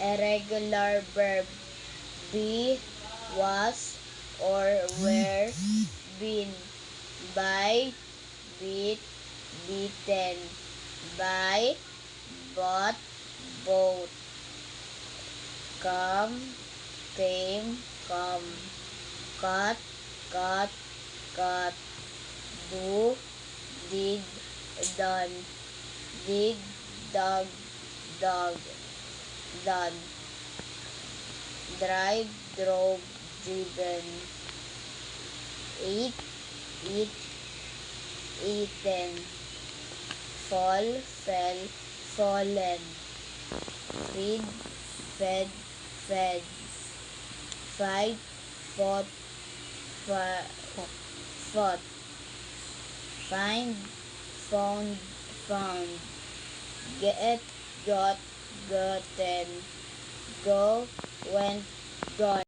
Irregular verb. Be, was, or were, been. Buy, beat, beaten. Buy, bought, bought. Come, came, come. Cut, cut, cut. Do, did, done. Dig, dug, dug. Done. Drive, drove, driven. Eat, eat, eaten. Fall, fell, fallen. Feed, fed, fed. Fight, fought, fought. Find, found, found. Get, got, gotten. Go, went, gone.